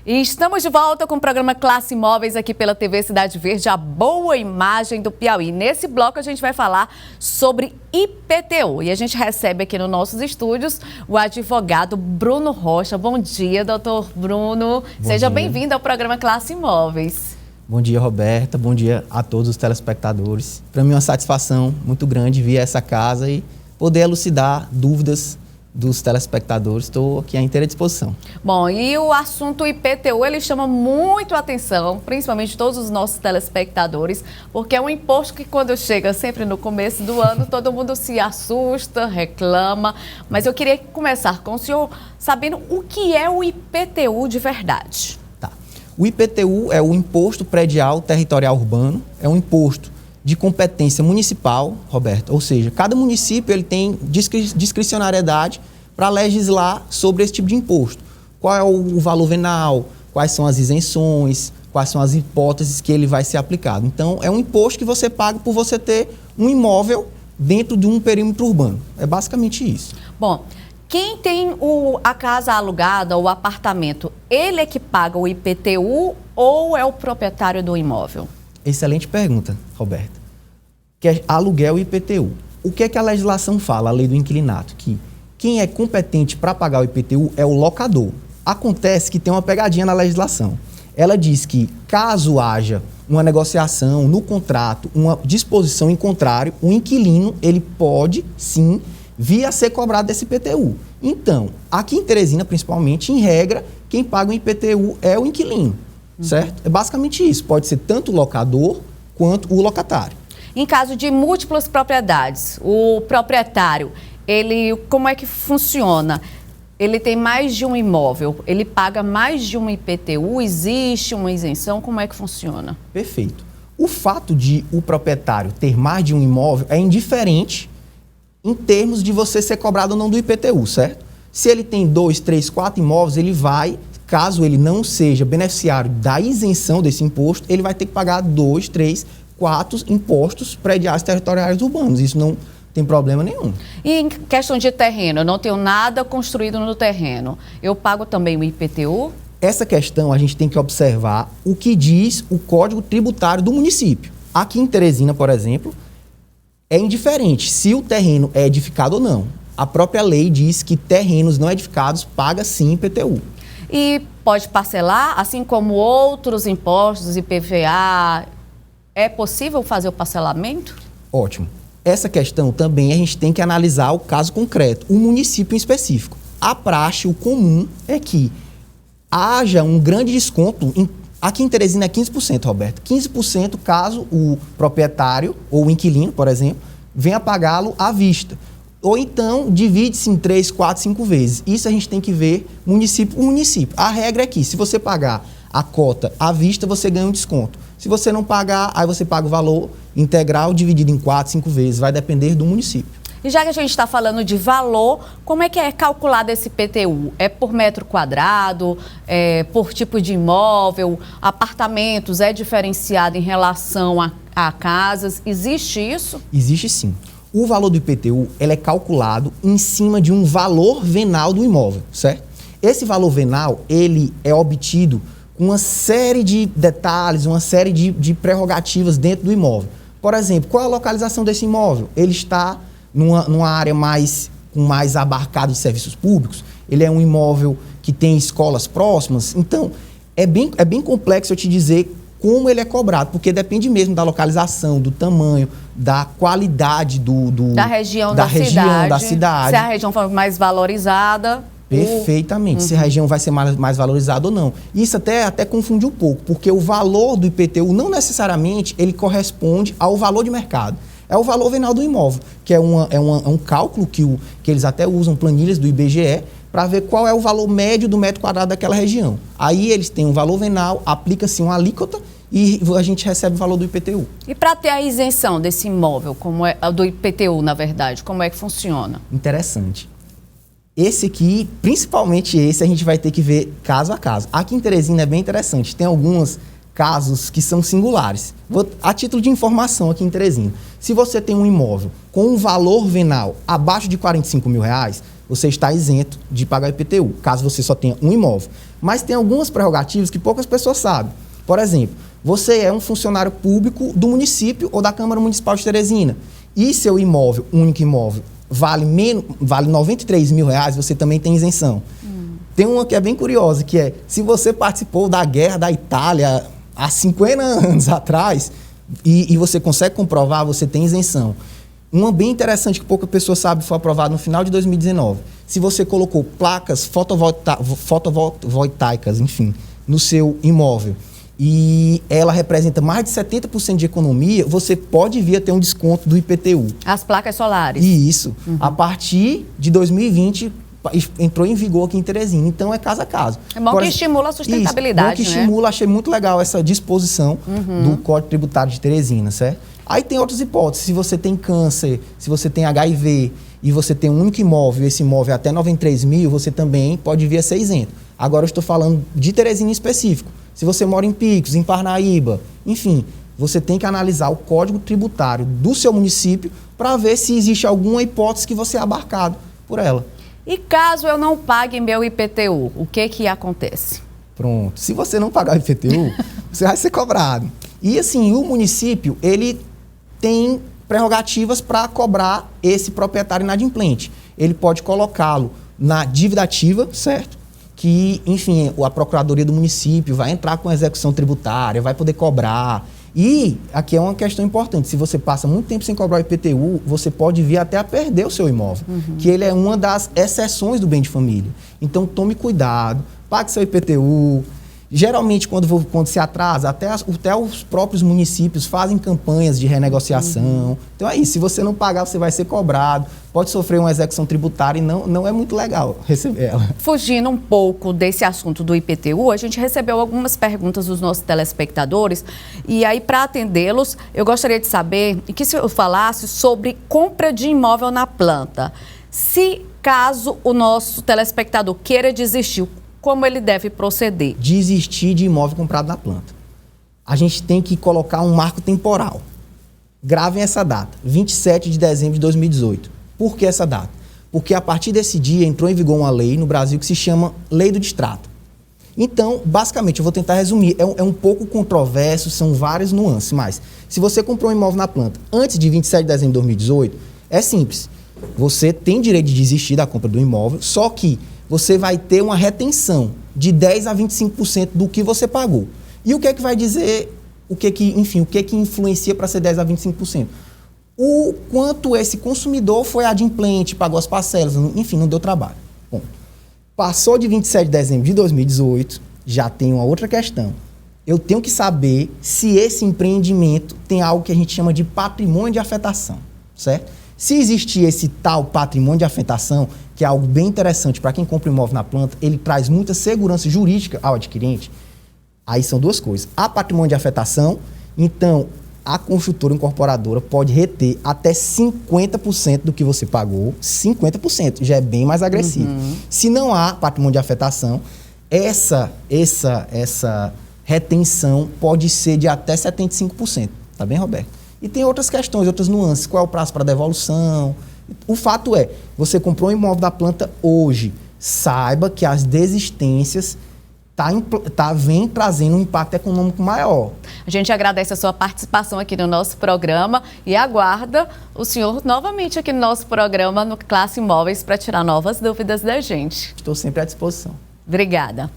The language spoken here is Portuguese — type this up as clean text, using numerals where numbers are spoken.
E estamos de volta com o programa Classe Imóveis aqui pela TV Cidade Verde, a boa imagem do Piauí. Nesse bloco a gente vai falar sobre IPTU e a gente recebe aqui nos nossos estúdios o advogado Bruno Rocha. Bom dia, doutor Bruno. Seja bem-vindo ao programa Classe Imóveis. Bom dia, Roberta. Bom dia a todos os telespectadores. Para mim é uma satisfação muito grande vir a essa casa e poder elucidar dúvidas dos telespectadores. Estou aqui à inteira disposição. Bom, e o assunto IPTU, ele chama muito a atenção, principalmente todos os nossos telespectadores, porque é um imposto que quando chega sempre no começo do ano, todo mundo se assusta, reclama. Mas eu queria começar com o senhor sabendo o que é o IPTU de verdade. Tá. O IPTU é o Imposto Predial Territorial Urbano, é um imposto de competência municipal, Roberto, ou seja, cada município ele tem discricionariedade para legislar sobre esse tipo de imposto. Qual é o valor venal, quais são as isenções, quais são as hipóteses que ele vai ser aplicado. Então, é um imposto que você paga por você ter um imóvel dentro de um perímetro urbano. É basicamente isso. Bom, quem tem a casa alugada ou o apartamento, ele é que paga o IPTU ou é o proprietário do imóvel? Excelente pergunta, Roberta. Que é aluguel e IPTU. O que é que a legislação fala, a lei do inquilinato? Que quem é competente para pagar o IPTU é o locador. Acontece que tem uma pegadinha na legislação. Ela diz que caso haja uma negociação no contrato, uma disposição em contrário, o inquilino ele pode, sim, vir a ser cobrado desse IPTU. Então, aqui em Teresina, principalmente, em regra, quem paga o IPTU é o inquilino. Certo? É basicamente isso. Pode ser tanto o locador quanto o locatário. Em caso de múltiplas propriedades, o proprietário, ele, como é que funciona? Ele tem mais de um imóvel, ele paga mais de um IPTU, existe uma isenção, como é que funciona? Perfeito. O fato de o proprietário ter mais de um imóvel é indiferente em termos de você ser cobrado ou não do IPTU, certo? Se ele tem 2, 3, 4 imóveis, ele vai... Caso ele não seja beneficiário da isenção desse imposto, ele vai ter que pagar 2, 3, 4 impostos prediais territoriais urbanos. Isso não tem problema nenhum. E em questão de terreno, eu não tenho nada construído no terreno. Eu pago também o IPTU? Essa questão a gente tem que observar o que diz o Código Tributário do município. Aqui em Teresina, por exemplo, é indiferente se o terreno é edificado ou não. A própria lei diz que terrenos não edificados paga sim IPTU. E pode parcelar, assim como outros impostos, IPVA, é possível fazer o parcelamento? Ótimo. Essa questão também a gente tem que analisar o caso concreto, o município em específico. A praxe, o comum, é que haja um grande desconto, aqui em Teresina é 15%, Roberto, 15% caso o proprietário ou o inquilino, por exemplo, venha pagá-lo à vista. Ou então, divide-se em 3, 4, 5 vezes. Isso a gente tem que ver município por município. A regra é que, se você pagar a cota à vista, você ganha um desconto. Se você não pagar, aí você paga o valor integral dividido em 4, 5 vezes. Vai depender do município. E já que a gente está falando de valor, como é que é calculado esse IPTU? É por metro quadrado, por tipo de imóvel, apartamentos, é diferenciado em relação a casas? Existe isso? Existe sim. O valor do IPTU ele é calculado em cima de um valor venal do imóvel, certo? Esse valor venal ele é obtido com uma série de detalhes, uma série de prerrogativas dentro do imóvel. Por exemplo, qual é a localização desse imóvel? Ele está numa área com mais abarcada de serviços públicos? Ele é um imóvel que tem escolas próximas? Então, é bem complexo eu te dizer como ele é cobrado, porque depende mesmo da localização, do tamanho, da qualidade da região da cidade. Se a região for mais valorizada... Perfeitamente, se a região vai ser mais valorizada ou não. Isso até confunde um pouco, porque o valor do IPTU não necessariamente ele corresponde ao valor de mercado. É o valor venal do imóvel, que é um cálculo que eles até usam planilhas do IBGE para ver qual é o valor médio do metro quadrado daquela região. Aí eles têm um valor venal, aplica-se uma alíquota e a gente recebe o valor do IPTU. E para ter a isenção desse imóvel, como é do IPTU, na verdade, como é que funciona? Interessante. Esse aqui, principalmente esse, a gente vai ter que ver caso a caso. Aqui em Teresina é bem interessante, tem alguns casos que são singulares. A título de informação aqui em Teresina, se você tem um imóvel com um valor venal abaixo de R$45 mil, você está isento de pagar IPTU, caso você só tenha um imóvel. Mas tem algumas prerrogativas que poucas pessoas sabem. Por exemplo, você é um funcionário público do município ou da Câmara Municipal de Teresina e seu imóvel, único imóvel, vale R$93 mil, você também tem isenção. Tem uma que é bem curiosa, que é, se você participou da guerra da Itália há 50 anos atrás e você consegue comprovar, você tem isenção. Uma bem interessante que pouca pessoa sabe, foi aprovada no final de 2019. Se você colocou placas fotovoltaicas, enfim, no seu imóvel, e ela representa mais de 70% de economia, você pode vir a ter um desconto do IPTU. As placas solares. Isso. A partir de 2020, entrou em vigor aqui em Teresina. Então, é caso a caso. É bom que estimula a sustentabilidade, isso, bom que estimula, achei muito legal essa disposição do Código Tributário de Teresina, certo? Aí tem outras hipóteses. Se você tem câncer, se você tem HIV e você tem um único imóvel, esse imóvel é até 93 mil, você também pode vir a ser isento. Agora eu estou falando de Teresina em específico. Se você mora em Picos, em Parnaíba, enfim, você tem que analisar o Código Tributário do seu município para ver se existe alguma hipótese que você é abarcado por ela. E caso eu não pague meu IPTU, o que acontece? Pronto. Se você não pagar o IPTU, você vai ser cobrado. E assim, o município, ele tem prerrogativas para cobrar esse proprietário inadimplente. Ele pode colocá-lo na dívida ativa, certo? Que, enfim, a Procuradoria do município vai entrar com a execução tributária, vai poder cobrar. E aqui é uma questão importante, se você passa muito tempo sem cobrar o IPTU, você pode vir até a perder o seu imóvel, que ele é uma das exceções do bem de família. Então tome cuidado, pague seu IPTU. Geralmente, quando se atrasa, até os próprios municípios fazem campanhas de renegociação. Então é isso, se você não pagar, você vai ser cobrado, pode sofrer uma execução tributária e não é muito legal receber ela. Fugindo um pouco desse assunto do IPTU, a gente recebeu algumas perguntas dos nossos telespectadores e aí, para atendê-los, eu gostaria de saber que se eu falasse sobre compra de imóvel na planta. Se caso o nosso telespectador queira desistir, como ele deve proceder? Desistir de imóvel comprado na planta. A gente tem que colocar um marco temporal. Gravem essa data, 27 de dezembro de 2018. Por que essa data? Porque a partir desse dia entrou em vigor uma lei no Brasil que se chama Lei do Distrato. Então, basicamente, eu vou tentar resumir. É um pouco controverso, são várias nuances, mas se você comprou um imóvel na planta antes de 27 de dezembro de 2018, é simples. Você tem direito de desistir da compra do imóvel, só que você vai ter uma retenção de 10% a 25% do que você pagou. E o que é que vai dizer, o que influencia para ser 10% a 25%? O quanto esse consumidor foi adimplente, pagou as parcelas, enfim, não deu trabalho. Bom, passou de 27 de dezembro de 2018, já tem uma outra questão. Eu tenho que saber se esse empreendimento tem algo que a gente chama de patrimônio de afetação, certo? Se existir esse tal patrimônio de afetação, que é algo bem interessante para quem compra imóvel na planta, ele traz muita segurança jurídica ao adquirente. Aí são duas coisas. Há patrimônio de afetação, então a construtora incorporadora pode reter até 50% do que você pagou. 50%, já é bem mais agressivo. Se não há patrimônio de afetação, essa retenção pode ser de até 75%. Tá bem, Roberto? E tem outras questões, outras nuances. Qual é o prazo para devolução? O fato é, você comprou um imóvel da planta hoje, saiba que as desistências vem trazendo um impacto econômico maior. A gente agradece a sua participação aqui no nosso programa e aguarda o senhor novamente aqui no nosso programa, no Classe Imóveis, para tirar novas dúvidas da gente. Estou sempre à disposição. Obrigada.